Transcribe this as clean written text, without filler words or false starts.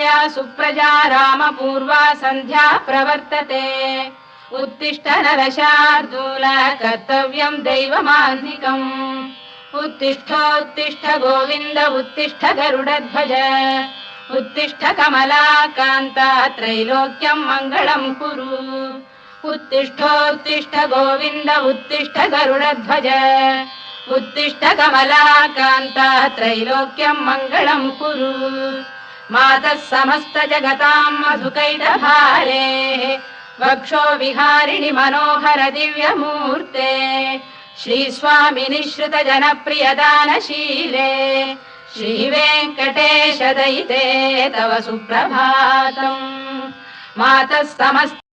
कौसल्या सुप्रजा रामपूर्वा सन्ध्या प्रवर्तते उत्तिष्ठ नरशार्दूल कर्तव्यं दैवमान्निकम् उत्तिष्ठोत्तिष्ठ गोविन्द उत्तिष्ठ गरुडध्वज उत्तिष्ठ कमलाकान्ता त्रैलोक्यं मङ्गलं कुरु उत्तिष्ठोत्तिष्ठ गोविन्द उत्तिष्ठ गरुडध्वज उत्तिष्ठ कमलाकान्ता त्रैलोक्यं मङ्गलं कुरु मातः समस्त जगतां मधुकैटभारेः वक्षो विहारिणि मनोहर दिव्यमूर्ते श्रीस्वामि निःश्रित जनप्रियदानशीले श्रीवेङ्कटेश दयिते तव सुप्रभातम् मातः समस्त